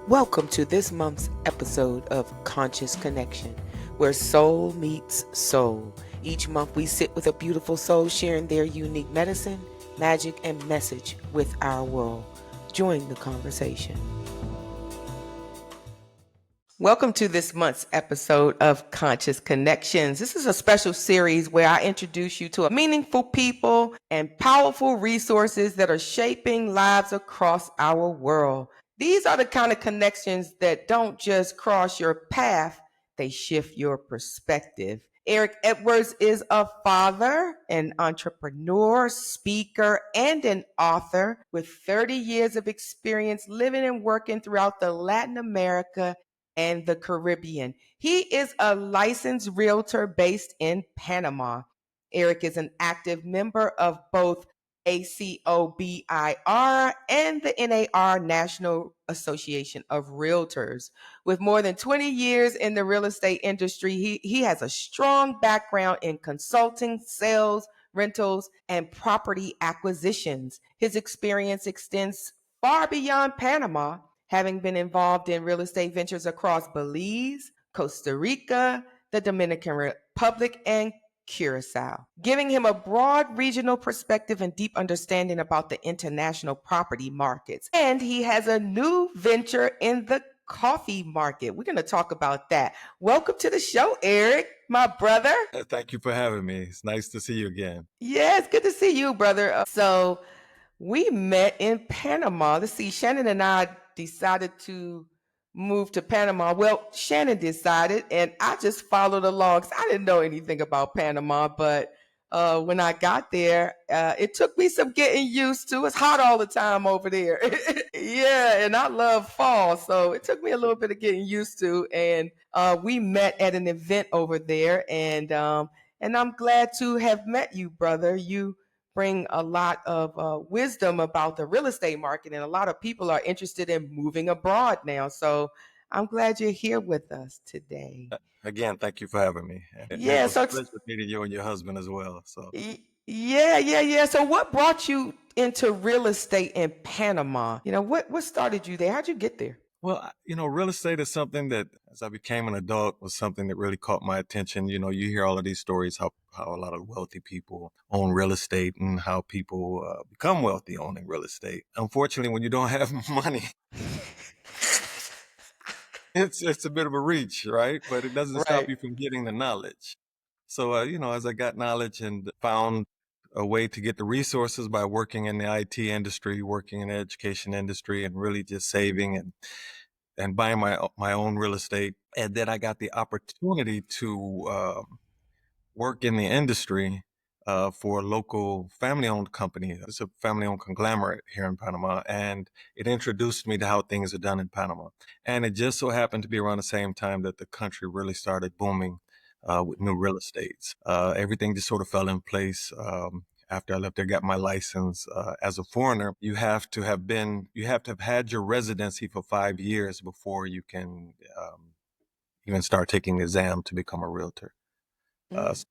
Welcome to this month's episode of Conscious Connection, where soul meets soul. Each month we sit with a beautiful soul sharing their unique medicine, magic, and message with our world. Join the conversation. Welcome to this month's episode of Conscious Connections. This is a special series where I introduce you to meaningful people and powerful resources that are shaping lives across our world. These are the kind of connections that don't just cross your path, they shift your perspective. Erick Edwards is a father, an entrepreneur, speaker, and an author with 30 years of experience living and working throughout the Latin America and the Caribbean. He is a licensed realtor based in Panama. Erick is an active member of both ACOBIR and the NAR, National Association of Realtors. With more than 20 years in the real estate industry, he has a strong background in consulting, sales, rentals, and property acquisitions. His experience extends far beyond Panama, having been involved in real estate ventures across Belize, Costa Rica, the Dominican Republic, and Curacao, giving him a broad regional perspective and deep understanding about the international property markets. And he has a new venture in the coffee market. We're going to talk about that. Welcome to the show, Erick, my brother. Thank you for having me. It's nice to see you again. Yeah, it's good to see you, brother. So we met in Panama. Let's see, Shannon and I decided to move to Panama. Well, Shannon decided, and I just followed along because I didn't know anything about Panama. But when I got there, it took me some getting used to. It's hot all the time over there. Yeah, and I love fall. So it took me a little bit of getting used to. And we met at an event over there. And I'm glad to have met you, brother. You bring a lot of wisdom about the real estate market, and a lot of people are interested in moving abroad now. So I'm glad you're here with us today. Again, thank you for having me. And it Yeah, was a so pleasure meeting you and your husband as well. So, yeah. So what brought you into real estate in Panama? What started you there? How'd you get there? well, real estate is something that, as I became an adult, was something that really caught my attention. You hear all of these stories how a lot of wealthy people own real estate and how people become wealthy owning real estate. Unfortunately, when you don't have money, it's a bit of a reach, right? But it doesn't stop Right. you from getting the knowledge. So, as I got knowledge and found a way to get the resources by working in the IT industry, working in the education industry, and really just saving and buying my own real estate, and then I got the opportunity to work in the industry for a local family-owned company. It's a family-owned conglomerate here in Panama, and it introduced me to how things are done in Panama. And it just so happened to be around the same time that the country really started booming with new real estates. Everything just sort of fell in place. After I left there, got my license as a foreigner. You have to have had your residency for 5 years before you can even start taking the exam to become a realtor.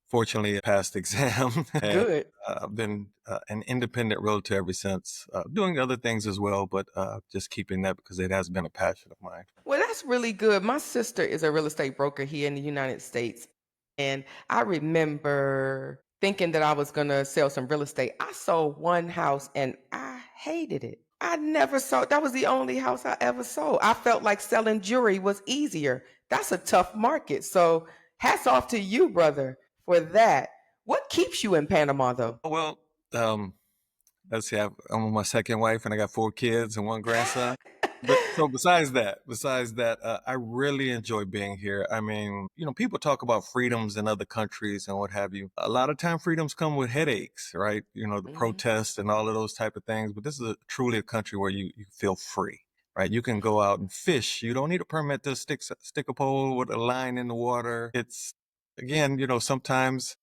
Fortunately, I passed the exam and Good. I've been an independent realtor ever since, doing other things as well, but just keeping that because it has been a passion of mine. Well, that's really good. My sister is a real estate broker here in the United States. And I remember thinking that I was going to sell some real estate. I sold one house and I hated it. I never sold. That was the only house I ever sold. I felt like selling jewelry was easier. That's a tough market. So hats off to you, brother, for that. What keeps you in Panama, though? Well, um, let's see, I'm with my second wife and I got 4 kids and one grandson. But so besides that, I really enjoy being here. I mean, people talk about freedoms in other countries and what have you. A lot of time freedoms come with headaches, right? The Mhm. protests and all of those type of things. But this is truly a country where you feel free, right? You can go out and fish. You don't need a permit to stick a pole with a line in the water. It's, again, sometimes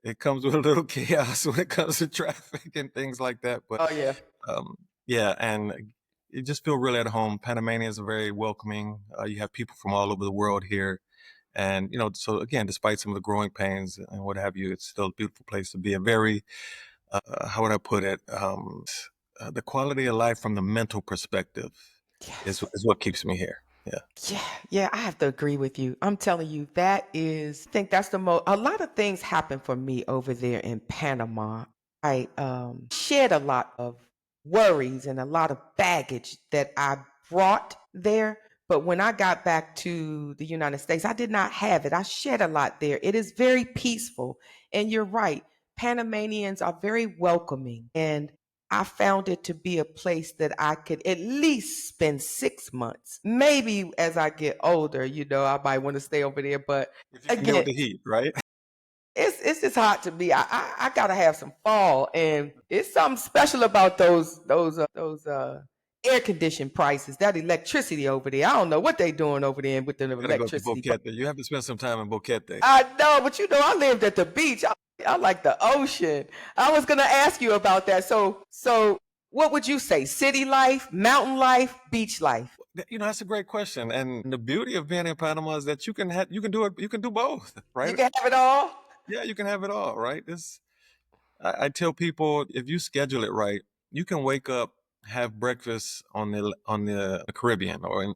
it comes with a little chaos when it comes to traffic and things like that. But Oh, yeah. um, yeah, and you just feel really at home. Panamanians are very welcoming. You have people from all over the world here. And, so again, despite some of the growing pains and what have you, it's still a beautiful place to be. A very, how would I put it? The quality of life from the mental perspective Yes. is what keeps me here. Yeah. Yeah, yeah, I have to agree with you. I'm telling you, that is, I think that's the most, a lot of things happen for me over there in Panama. I shed a lot of worries and a lot of baggage that I brought there. But when I got back to the United States, I did not have it. I shed a lot there. It is very peaceful. And you're right, Panamanians are very welcoming. And I found it to be a place that I could at least spend 6 months. Maybe as I get older, I might want to stay over there. But If you can deal with again, the heat, right? it's just hot to me. I gotta have some fall, and it's something special about those air conditioned prices. That electricity over there. I don't know what they doing over there with the You gotta go to electricity, but Boquete. You have to spend some time in Boquete. I know. But I lived at the beach. I like the ocean. I was gonna ask you about that. So what would you say? City life, mountain life, beach life? That's a great question. And the beauty of being in Panama is that you can do it. You can do both, You right? can have it all. Yeah, you can have it all, right? I tell people if you schedule it right, you can wake up, have breakfast on the Caribbean or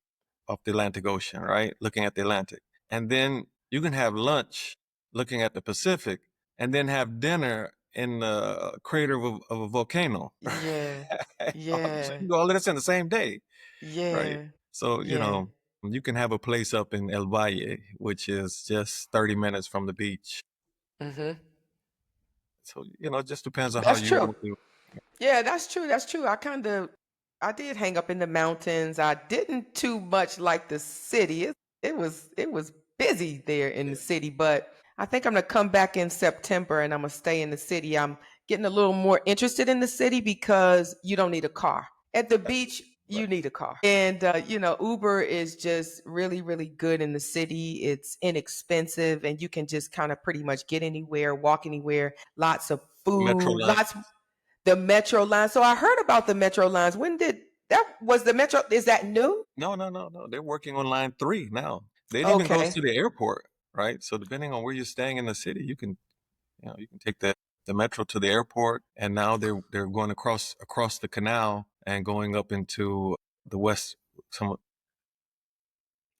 off the Atlantic Ocean, right? Looking at the Atlantic. And then you can have lunch looking at the Pacific and then have dinner in the crater of a volcano. Yeah, So yeah, you do all of this in the same day, right? yeah, So, yeah. you can have a place up in El Valle, which is just 30 minutes from the beach. Hmm. So, it just depends on how That's you true. want to. Yeah, that's true. That's true. I did hang up in the mountains. I didn't too much like the city. It was busy there in the Yeah. city, but I think I'm gonna come back in September and I'm gonna stay in the city. I'm getting a little more interested in the city because you don't need a car. At the beach, you Right. need a car. And Uber is just really, really good in the city. It's inexpensive and you can just kind of pretty much get anywhere, walk anywhere, lots of Metro food, line. lots the metro line. So I heard about the metro lines. When did that was the metro? Is that new? No, no, no, no. They're working on line 3 now. It even goes Okay. to the airport, right? So depending on where you're staying in the city, you can take the metro to the airport, and now they're going across the canal and going up into the west. Some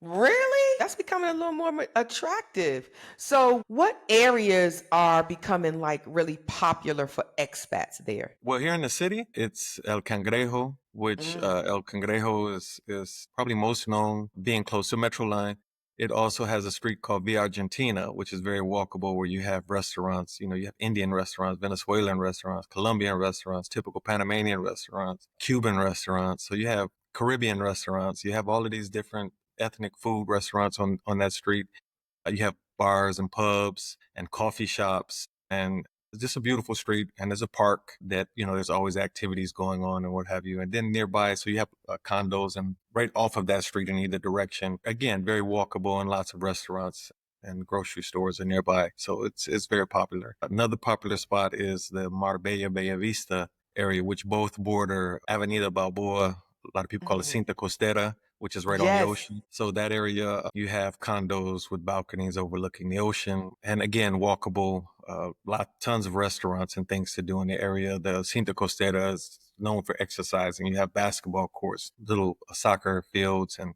Really? That's becoming a little more attractive. So, what areas are becoming like really popular for expats there? Well, here in the city, it's El Cangrejo, which Mm. El Cangrejo is probably most known being close to Metro Line. It also has a street called Via Argentina, which is very walkable, where you have restaurants. You have Indian restaurants, Venezuelan restaurants, Colombian restaurants, typical Panamanian restaurants, Cuban restaurants. So you have Caribbean restaurants. You have all of these different ethnic food restaurants on that street. You have bars and pubs and coffee shops, and it's just a beautiful street. And there's a park that, there's always activities going on and what have you. And then nearby, so you have condos and right off of that street in either direction. Again, very walkable and lots of restaurants and grocery stores are nearby. So it's very popular. Another popular spot is the Marbella Bella Vista area, which both border Avenida Balboa. A lot of people call it Mhm. Cinta Costera, which is right on the Yes. ocean. So that area, you have condos with balconies overlooking the ocean, and again, walkable. Tons of restaurants and things to do in the area. The Cinta Costera is known for exercising. You have basketball courts, little soccer fields, and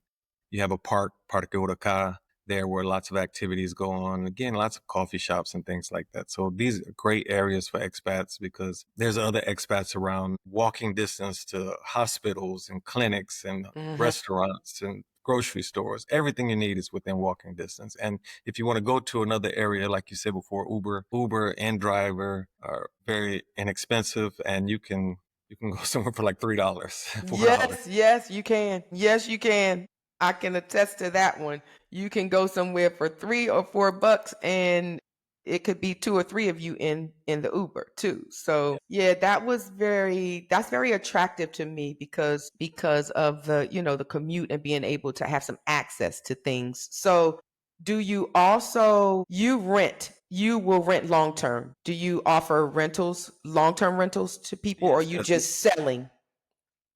you have a park, Parque Huraca, there where lots of activities go on. Again, lots of coffee shops and things like that. So these are great areas for expats because there's other expats around walking distance to hospitals and clinics and Mhm. restaurants and grocery stores. Everything you need is within walking distance. And if you want to go to another area, like you said before, Uber and Driver are very inexpensive, and you can go somewhere for like $3, $4. Yes, yes, you can. Yes, you can. I can attest to that one. You can go somewhere for 3 or 4 bucks and it could be two or three of you in the Uber too. So yeah, that's very attractive to me because of the commute and being able to have some access to things. So do you also you will rent long term? Do you offer long term rentals to people, or are Yes, you yes. just selling?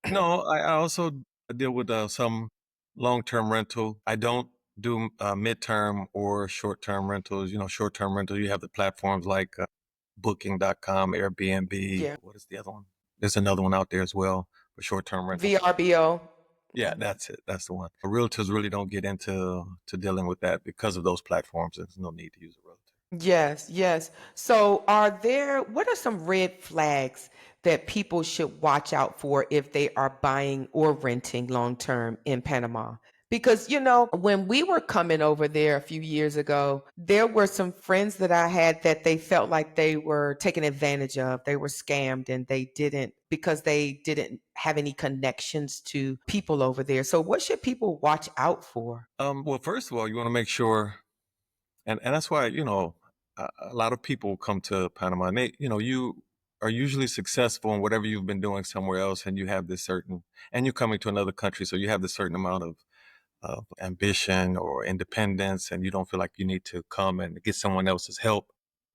No, I also deal with some long-term rental. I don't do midterm or short-term rentals. Short-term rental, you have the platforms like Booking.com, Airbnb. Yeah. What is the other one? There's another one out there as well for short-term rental. VRBO. Yeah, that's it. That's the one. Realtors really don't get into dealing with that because of those platforms. There's no need to use a realtor. Yes, yes. So, what are some red flags that people should watch out for if they are buying or renting long term in Panama? Because, when we were coming over there a few years ago, there were some friends that I had that they felt like they were taken advantage of. They were scammed and because they didn't have any connections to people over there. So, what should people watch out for? Well, first of all, you want to make sure, and that's why, a lot of people come to Panama and you are usually successful in whatever you've been doing somewhere else, and you have this certain, and you're coming to another country, so you have this certain amount of ambition or independence, and you don't feel like you need to come and get someone else's help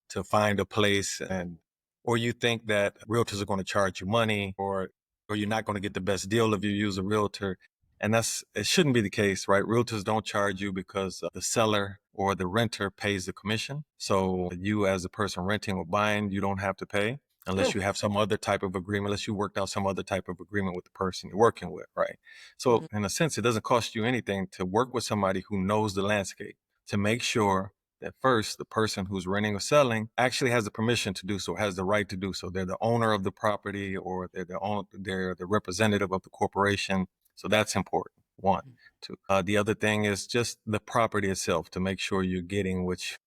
to find a place, and or you think that realtors are going to charge you money, or you're not going to get the best deal if you use a realtor. And it shouldn't be the case, right? Realtors don't charge you because the seller or the renter pays the commission. So you, as a person renting or buying, you don't have to pay unless Mm, you have some other type of agreement, unless you worked out some other type of agreement with the person you're working with, right? So mhm. in a sense, it doesn't cost you anything to work with somebody who knows the landscape, to make sure that first the person who's renting or selling actually has the permission to do so, has the right to do so. They're the owner of the property, or they're the representative of the corporation. So that's important. One. Two. The other thing is just the property itself, to make sure you're getting what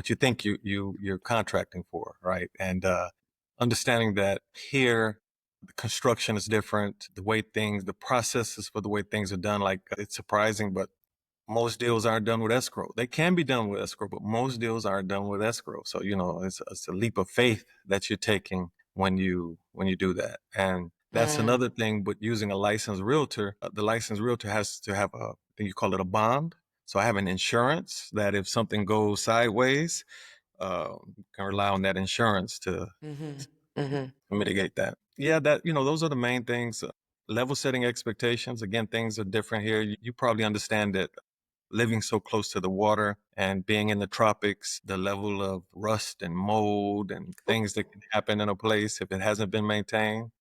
you think you're contracting for, right? And understanding that here the construction is different, the processes for the way things are done. Like, it's surprising, but most deals aren't done with escrow. They can be done with escrow, but most deals aren't done with escrow. So, it's a leap of faith that you're taking when you do that. And that's Mm, another thing. But using a licensed realtor, the licensed realtor has to have I think you call it a bond. So I have an insurance that if something goes sideways, can rely on that insurance to mhm, mhm. mitigate that. Yeah, those are the main things. Level setting expectations. Again, things are different here. You probably understand that living so close to the water and being in the tropics, the level of rust and mold and things that can happen in a place if it hasn't been maintained.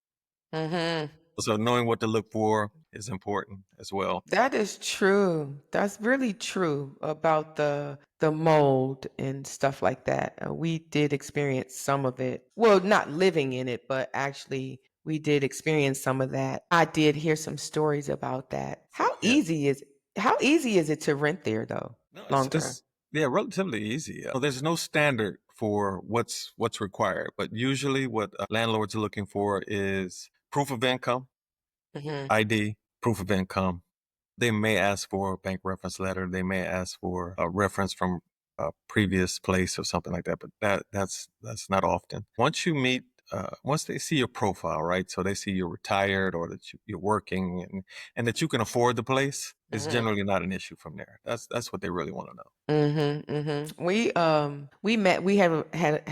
Mhm. So knowing what to look for is important as well. That is true. That's really true about the mold and stuff like that. We did experience some of it. Well, not living in it, but actually we did experience some of that. I did hear some stories about that. Yeah. How easy is it to rent there though, No, long term? it's yeah, relatively easy. There's no standard for what's required, but usually what landlords are looking for is proof of income, Mhm. ID, proof of income. They may ask for a bank reference letter. They may ask for a reference from a previous place or something like that. But that's not often. Once they see your profile, right? So they see you're retired, or that you're working, and that you can afford the place, is Mhm. generally not an issue from there. That's what they really want to know. Mhm, mhm. We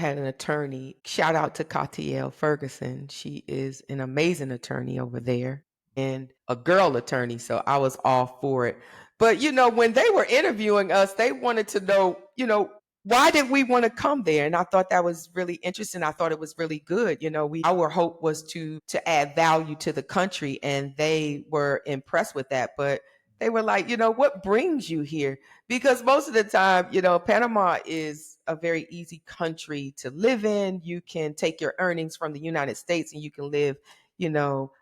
had an attorney. Shout out to Katiel Ferguson. She is an amazing attorney over there and a girl attorney, so I was all for it. But when they were interviewing us, they wanted to know, why did we want to come there? And I thought that was really interesting. I thought it was really good. Our hope was to add value to the country, and they were impressed with that. But they were like, what brings you here? Because most of the time, Panama is a very easy country to live in. You can take your earnings from the United States and you can live,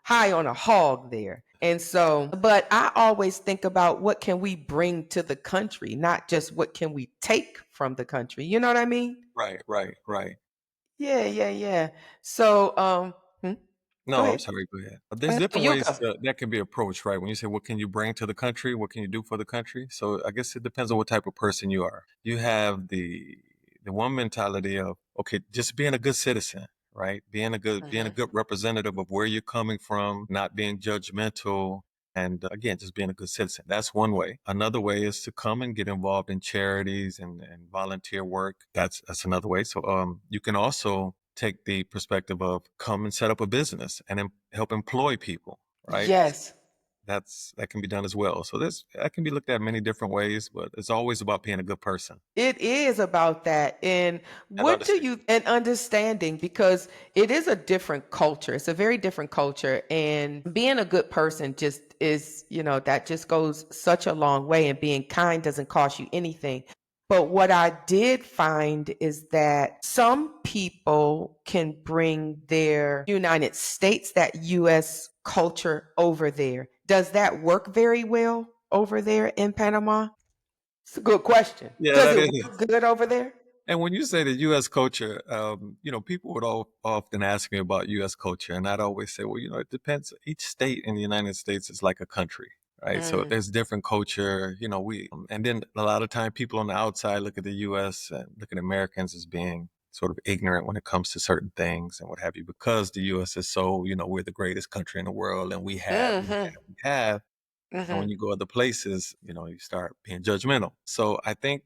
high on a hog there. And so, but I always think about what can we bring to the country, not just what can we take from the country. You know what I mean? Right, right, right. Yeah, yeah, yeah. So, go No, I'm ahead. sorry. Go ahead. There's No, different you ways go. that can be approached, right? When you say, what can you bring to the country? What can you do for the country? So I guess it depends on what type of person you are. You have the one mentality of, okay, just being a good citizen, right? Being a Mhm. good representative of where you're coming from, not being judgmental, and again, just being a good citizen. That's one way. Another way is to come and get involved in charities and volunteer work. That's another way. So you can also take the perspective of come and set up a business and help employ people, right? Yes. that can be done as well. So that can be looked at many different ways, but it's always about being a good person It is about that. And and what do understand. you, and understanding, because it is a different culture. It's a very different culture. And being a good person just is, that just goes such a long way. And being kind doesn't cost you anything. But what I did find is that some people can bring their United States, that US culture over there. Does that work very well over there in Panama? It's a good question. Yeah, Does that it is. work good over there? And when you say the U.S. culture, people would often ask me about U.S. culture, and I'd always say, well, it depends. Each state in the United States is like a country, right? So Mm. there's different culture, and then a lot of time people on the outside look at the U.S. and look at Americans as being sort of ignorant when it comes to certain things and what have you, because the U.S. is so, we're the greatest country in the world, and we have, Mm-hmm. we have. And when Mm-hmm. you go other places, you start being judgmental. So I think,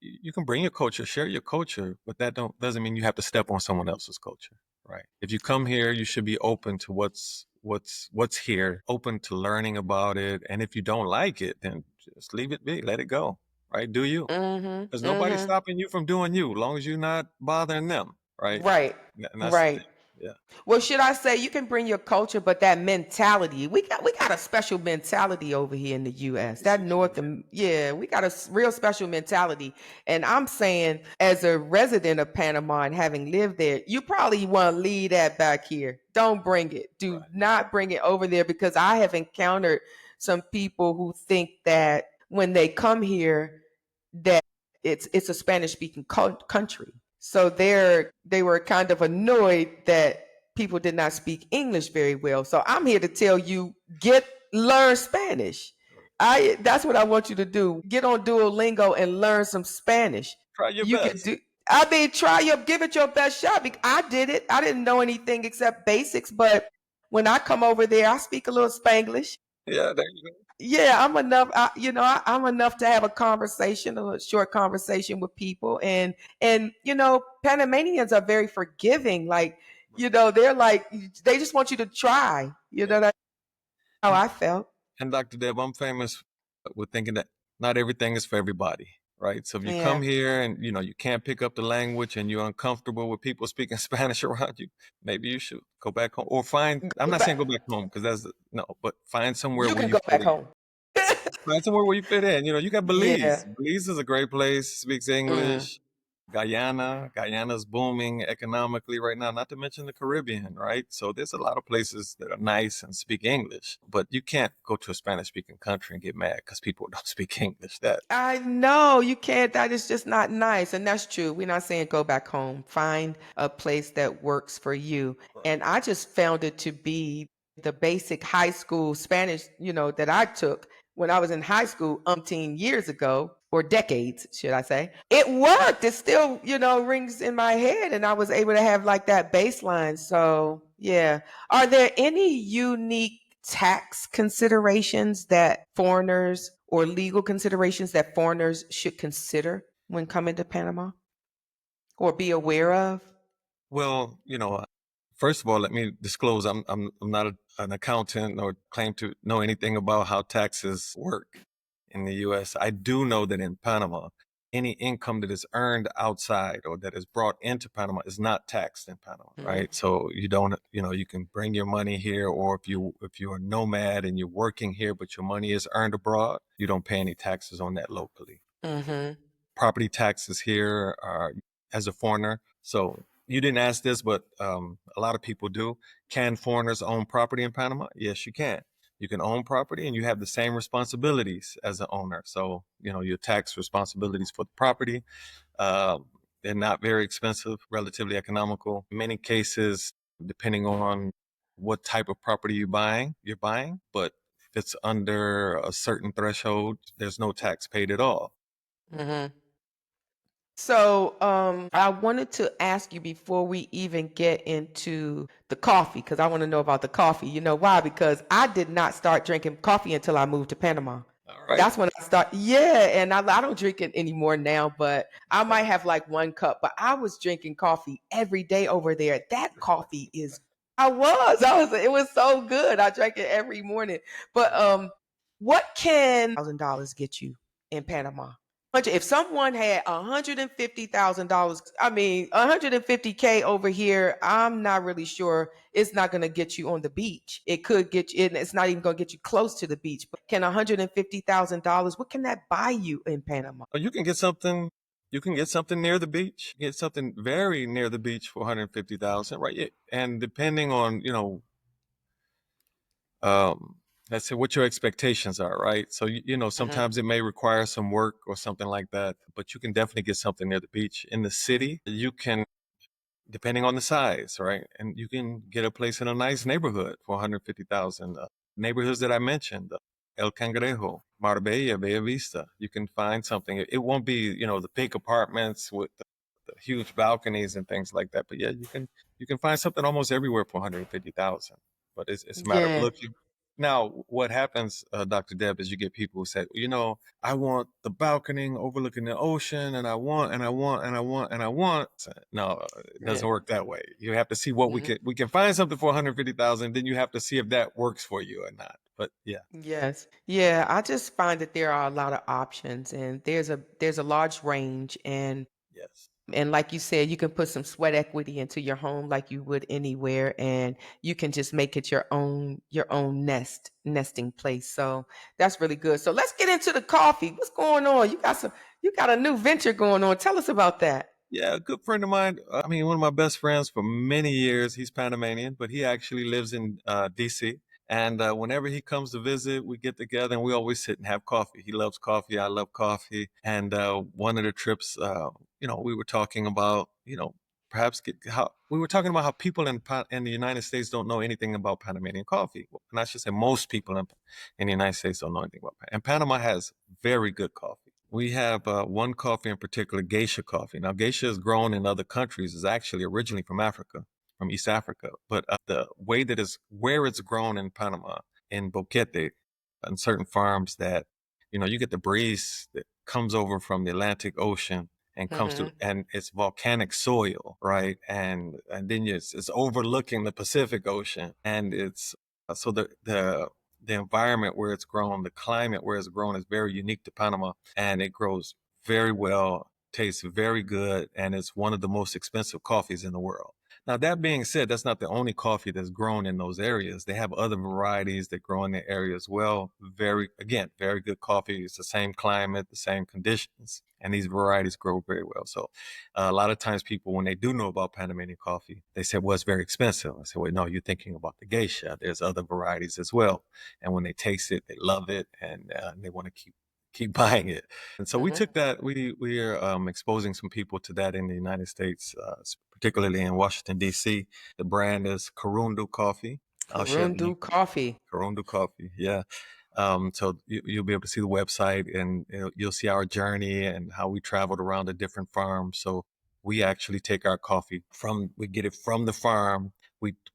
you can bring your culture, share your culture, but that doesn't mean you have to step on someone else's culture, right? If you come here, you should be open to what's here, open to learning about it. And if you don't like it, then just leave it be, let it go, right? Do you? There's Mm-hmm. nobody Mm-hmm. stopping you from doing you, as long as you're not bothering them, right? Right. And that's the Right. thing. Yeah. Well, should I say you can bring your culture, but that mentality, we got a special mentality over here in the US. Yes, That you do. yeah, we got a real special mentality. And I'm saying, as a resident of Panama and having lived there, you probably want to leave that back here. Don't bring it. Do Right. not bring it over there, because I have encountered some people who think that when they come here, that it's a Spanish speaking country. So they were kind of annoyed that people did not speak English very well. So I'm here to tell you, learn Spanish. I That's what I want you to do. Get on Duolingo and learn some Spanish. Try your You can best. do give it your best shot. I did it. I didn't know anything except basics, but when I come over there, I speak a little Spanglish. Yeah, there you go. Yeah, I'm enough. I'm enough to have a short conversation with people, and Panamanians are very forgiving. Like, they're like, they just want you to try. Yeah. That's how And I felt. And Dr. Deb, I'm famous with thinking that not everything is for everybody, right? So if you Yeah. come here and you can't pick up the language and you're uncomfortable with people speaking Spanish around you, maybe you should go back home or find. I'm Go not saying back. go back home because that's no, but find somewhere You where can you go fit back in. home. Find somewhere where you fit in. You got Yeah. Belize. Belize is a great place. Speaks Mm. English. Guyana's booming economically right now, not to mention the Caribbean, right? So there's a lot of places that are nice and speak English, but you can't go to a Spanish speaking country and get mad because people don't speak English. That I know you can't. That is just not nice. And that's true. We're not saying go back home. Find a place that works for you. right. And I just found it to be the basic high school Spanish, that I took when I was in high school umpteen years ago, or decades, should I say. It worked. It still, rings in my head. And I was able to have like that baseline. So, yeah. Are there any unique tax considerations that foreigners, or legal considerations that foreigners should consider when coming to Panama or be aware of? Well, first of all, let me disclose I'm not an accountant or claim to know anything about how taxes work in the US. I do know that in Panama, any income that is earned outside or that is brought into Panama is not taxed in Panama, Mm. right? So you don't, you can bring your money here, or if you're a nomad and you're working here but your money is earned abroad, you don't pay any taxes on that locally. Mm-hmm. Property taxes here are as a foreigner. So you didn't ask this, but a lot of people do. Can foreigners own property in Panama? Yes, you can. You can own property and you have the same responsibilities as an owner. So, your tax responsibilities for the property, uh, they're not very expensive, relatively economical. In many cases, depending on what type of property you're buying, but if it's under a certain threshold, there's no tax paid at all. Mm-hmm. So, I wanted to ask you before we even get into the coffee, because I want to know about the coffee. You know why? Because I did not start drinking coffee until I moved to Panama. All right. That's when I start. Yeah, and I don't drink it anymore now, but I might have like one cup. But I was drinking coffee every day over there. That coffee is it was so good. I drank it every morning. But what can $1,000 get you in Panama? If someone had $150,000, I mean 150K over here, I'm not really sure it's not going to get you on the beach. It could get you, and it's not even going to get you close to the beach. But can $150,000, what can that buy you in Panama? Oh, you can get something. You can get something near the beach. Get something very near the beach for 150,000, right? And depending on um, let's say what your expectations are, right? So sometimes it may require some work or something like that, but you can definitely get something near the beach. In the city, you can, depending on the size, right? And you can get a place in a nice neighborhood for 150,000. Neighborhoods that I mentioned, El Cangrejo, Marbella, Bella Vista. You can find something. It won't be, the big apartments with the huge balconies and things like that. But yeah, you can find something almost everywhere for 150,000. But it's a matter of Yeah. looking. Now, what happens, Dr. Deb, is you get people who say, I want the balcony overlooking the ocean, and I want, and I want, and I want, and I want. No, it Yeah. doesn't work that way. You have to see what we can find something for 150,000. Then you have to see if that works for you or not. But yeah, Yes. Yeah, I just find that there are a lot of options, and there's a large range, yes, and like you said, you can put some sweat equity into your home like you would anywhere, and you can just make it your own nesting place. So that's really good. So let's get into the coffee. What's going on? You got a new venture going on. Tell us about that. yeah. A good friend of mine. I mean, one of my best friends for many years. He's Panamanian, but he actually lives in D.C. And whenever he comes to visit, we get together and we always sit and have coffee. He loves coffee. I love coffee. And one of the trips, we were talking about, perhaps how we were talking about how people in the United States don't know anything about Panamanian coffee. And I should say most people in the United States don't know anything about it. And Panama has very good coffee. We have one coffee in particular, geisha coffee. Now, geisha is grown in other countries. Is actually originally from Africa, from East Africa. But the way that is where it's grown in Panama, in Boquete, on certain farms that, you get the breeze that comes over from the Atlantic Ocean and comes to, Hmm. and it's volcanic soil, right? And then it's overlooking the Pacific Ocean, and it's so the environment where it's grown, the climate where it's grown is very unique to Panama, and it grows very well, tastes very good, and it's one of the most expensive coffees in the world. Now, that being said, that's not the only coffee that's grown in those areas. They have other varieties that grow in the area as well. Again, very good coffee. It's the same climate, the same conditions, and these varieties grow very well. So, a lot of times people, when they do know about Panamanian coffee, they say, well, it's very expensive. I say, well, no, you're thinking about the geisha. There's other varieties as well. And when they taste it, they love it, and they want to keep buying it. And so we Hmm. took that. We are exposing some people to that in the United States, particularly in Washington D.C. The brand is Karundu Coffee. I'll share the Karundu link. coffee. Karundu Coffee, yeah. So you'll be able to see the website, and you'll see our journey and how we traveled around the different farms. So we actually take our coffee we get it from the farm.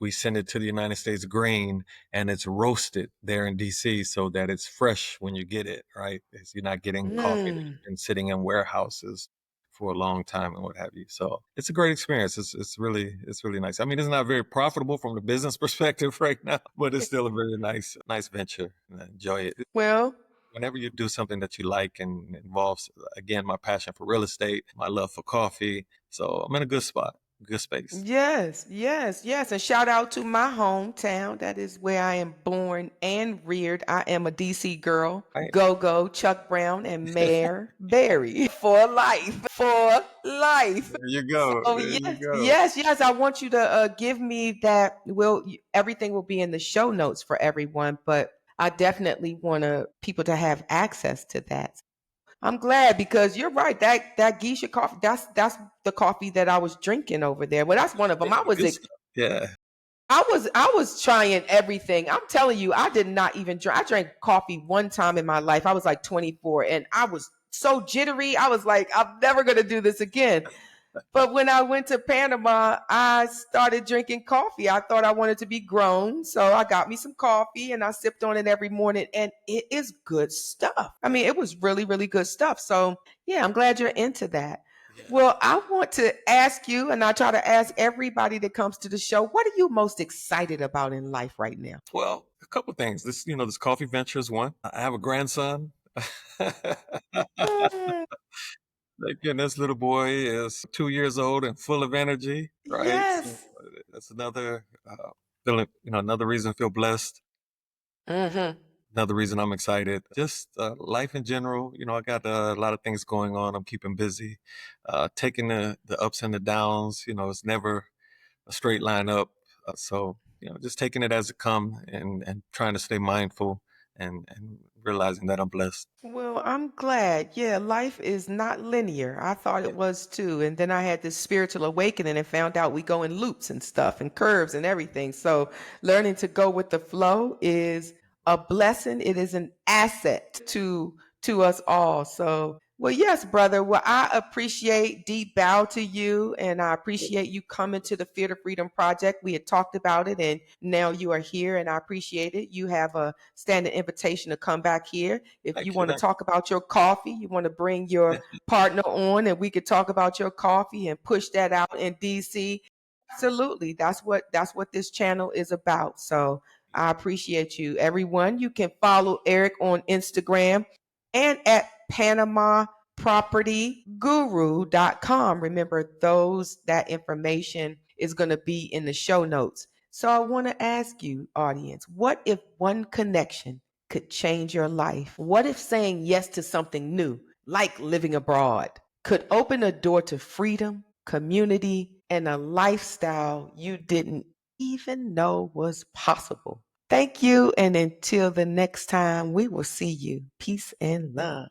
We send it to the United States green, and it's roasted there in DC so that it's fresh when you get it, right? You're not getting coffee that's Mm. been sitting in warehouses for a long time and what have you. So it's a great experience. It's really nice. I mean, it's not very profitable from the business perspective right now, but it's still a very nice venture, and I enjoy it. Well, Whenever you do something that you like and involves, again, my passion for real estate, my love for coffee. So I'm in a good spot, good space. yes, yes, yes. And shout out to my hometown. That is where I am born and reared. I am a DC girl. Right. Go, go, Chuck Brown and Mayor Barry for life. For life. There you go. So There you yes, go. yes, yes. I want you to give me that. Everything will be in the show notes for everyone, but I definitely want people to have access to that. I'm glad because you're right. That geisha coffee, that's the coffee that I was drinking over there. Well, that's one of them. Yeah, good stuff. Yeah. I was trying everything. I'm telling you, I did not even drink. I drank coffee one time in my life. I was like 24 and I was so jittery. I was like, I'm never gonna do this again. But when I went to Panama, I started drinking coffee. I thought I wanted to be grown. So I got me some coffee and I sipped on it every morning. And it is good stuff. I mean, it was really, really good stuff. So yeah, I'm glad you're into that. Yeah. Well, I want to ask you, and I try to ask everybody that comes to the show, what are you most excited about in life right now? Well, a couple of things. This coffee venture is one. I have a grandson. Mm, Again, this little boy is 2 years old and full of energy, right? So yes. that's another feeling, another reason to feel blessed. Mm-hmm. Another reason I'm excited. Just life in general. I got a lot of things going on. I'm keeping busy, taking the ups and the downs. It's never a straight line up. So just taking it as it comes and trying to stay mindful and realizing that I'm blessed. Well, I'm glad. Yeah, life is not linear. I thought it Yeah, was too. And then I had this spiritual awakening and found out we go in loops and stuff and curves and everything. So learning to go with the flow is a blessing. It is an asset to us all. So well, yes, brother. Well, I appreciate deep bow to you and I appreciate you coming to the Fear to Freedom Project. We had talked about it and now you are here and I appreciate it. You have a standing invitation to come back here. If you thank you. want to Thank talk about your coffee, you want to bring your partner on and we could talk about your coffee and push that out in DC. Absolutely. That's what this channel is about. So I appreciate you. Everyone, you can follow Erick on Instagram and at Panamapropertyguru.com. Remember that information is going to be in the show notes. So I want to ask you, audience, what if one connection could change your life? What if saying yes to something new, like living abroad, could open a door to freedom, community, and a lifestyle you didn't even know was possible? Thank you. And until the next time, we will see you. Peace and love.